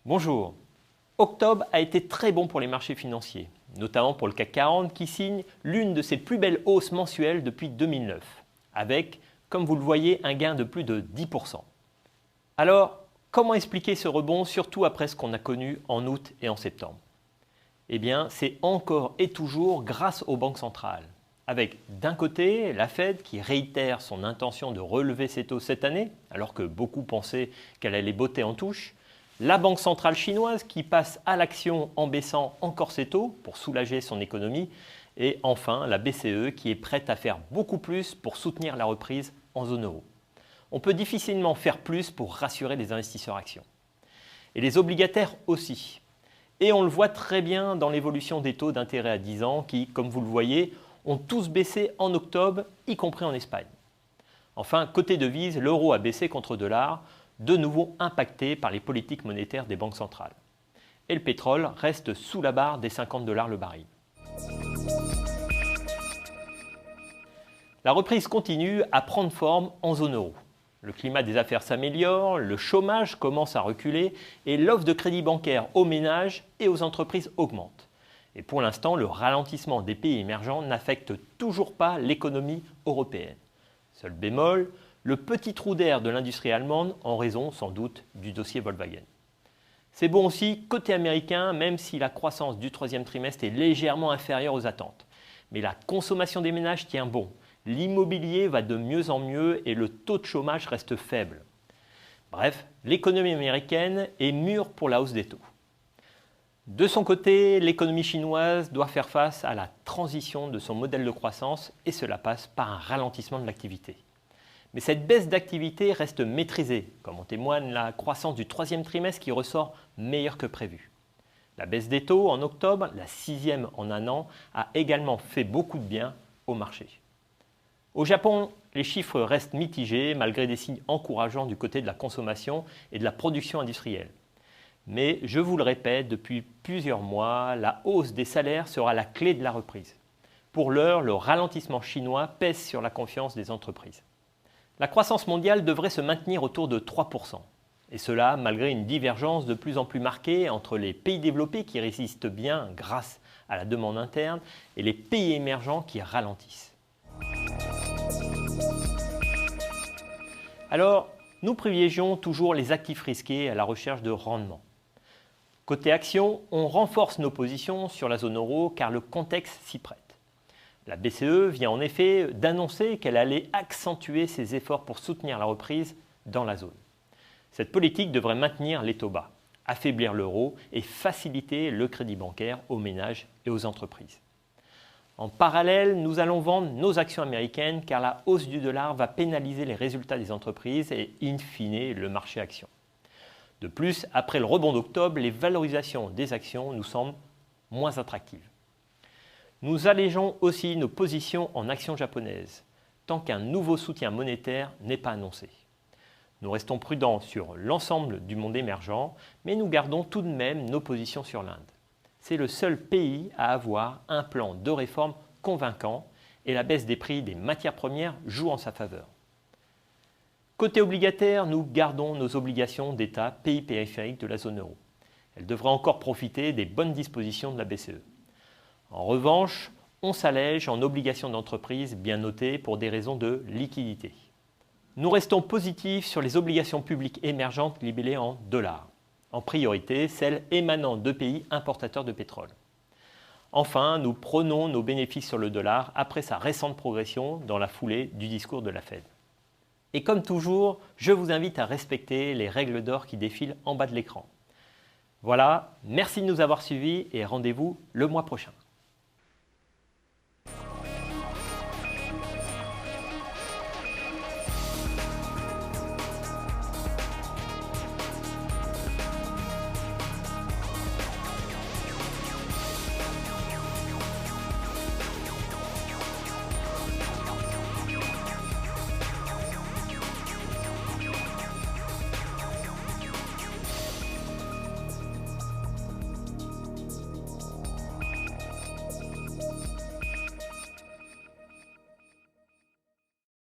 Bonjour. Octobre a été très bon pour les marchés financiers, notamment pour le CAC 40 qui signe l'une de ses plus belles hausses mensuelles depuis 2009, avec, comme vous le voyez, un gain de plus de 10%. Alors, comment expliquer ce rebond, surtout après ce qu'on a connu en août et en septembre? Eh bien, c'est encore et toujours grâce aux banques centrales, avec d'un côté la Fed qui réitère son intention de relever ses taux cette année, alors que beaucoup pensaient qu'elle allait botter en touche, la Banque centrale chinoise qui passe à l'action en baissant encore ses taux pour soulager son économie, et enfin la BCE qui est prête à faire beaucoup plus pour soutenir la reprise en zone euro. On peut difficilement faire plus pour rassurer les investisseurs actions. Et les obligataires aussi. Et on le voit très bien dans l'évolution des taux d'intérêt à 10 ans qui, comme vous le voyez, ont tous baissé en octobre, y compris en Espagne. Enfin, côté devise, l'euro a baissé contre le dollar, de nouveau impacté par les politiques monétaires des banques centrales. Et le pétrole reste sous la barre des $50 le baril. La reprise continue à prendre forme en zone euro. Le climat des affaires s'améliore, le chômage commence à reculer et l'offre de crédit bancaire aux ménages et aux entreprises augmente. Et pour l'instant, le ralentissement des pays émergents n'affecte toujours pas l'économie européenne. Seul bémol, le petit trou d'air de l'industrie allemande en raison sans doute du dossier Volkswagen. C'est bon aussi côté américain, même si la croissance du troisième trimestre est légèrement inférieure aux attentes. Mais la consommation des ménages tient bon. L'immobilier va de mieux en mieux et le taux de chômage reste faible. Bref, l'économie américaine est mûre pour la hausse des taux. De son côté, l'économie chinoise doit faire face à la transition de son modèle de croissance et cela passe par un ralentissement de l'activité. Mais cette baisse d'activité reste maîtrisée, comme en témoigne la croissance du troisième trimestre qui ressort meilleure que prévu. La baisse des taux en octobre, la 6e en un an, a également fait beaucoup de bien au marché. Au Japon, les chiffres restent mitigés malgré des signes encourageants du côté de la consommation et de la production industrielle. Mais je vous le répète, depuis plusieurs mois, la hausse des salaires sera la clé de la reprise. Pour l'heure, le ralentissement chinois pèse sur la confiance des entreprises. La croissance mondiale devrait se maintenir autour de 3%. Et cela malgré une divergence de plus en plus marquée entre les pays développés qui résistent bien grâce à la demande interne et les pays émergents qui ralentissent. Alors, nous privilégions toujours les actifs risqués à la recherche de rendement. Côté action, on renforce nos positions sur la zone euro car le contexte s'y prête. La BCE vient en effet d'annoncer qu'elle allait accentuer ses efforts pour soutenir la reprise dans la zone. Cette politique devrait maintenir les taux bas, affaiblir l'euro et faciliter le crédit bancaire aux ménages et aux entreprises. En parallèle, nous allons vendre nos actions américaines car la hausse du dollar va pénaliser les résultats des entreprises et in fine le marché action. De plus, après le rebond d'octobre, les valorisations des actions nous semblent moins attractives. Nous allégeons aussi nos positions en actions japonaises, tant qu'un nouveau soutien monétaire n'est pas annoncé. Nous restons prudents sur l'ensemble du monde émergent, mais nous gardons tout de même nos positions sur l'Inde. C'est le seul pays à avoir un plan de réforme convaincant et la baisse des prix des matières premières joue en sa faveur. Côté obligataire, nous gardons nos obligations d'État pays périphériques de la zone euro. Elles devraient encore profiter des bonnes dispositions de la BCE. En revanche, on s'allège en obligations d'entreprise bien notées pour des raisons de liquidité. Nous restons positifs sur les obligations publiques émergentes libellées en dollars. En priorité, celles émanant de pays importateurs de pétrole. Enfin, nous prenons nos bénéfices sur le dollar après sa récente progression dans la foulée du discours de la Fed. Et comme toujours, je vous invite à respecter les règles d'or qui défilent en bas de l'écran. Voilà, merci de nous avoir suivis et rendez-vous le mois prochain.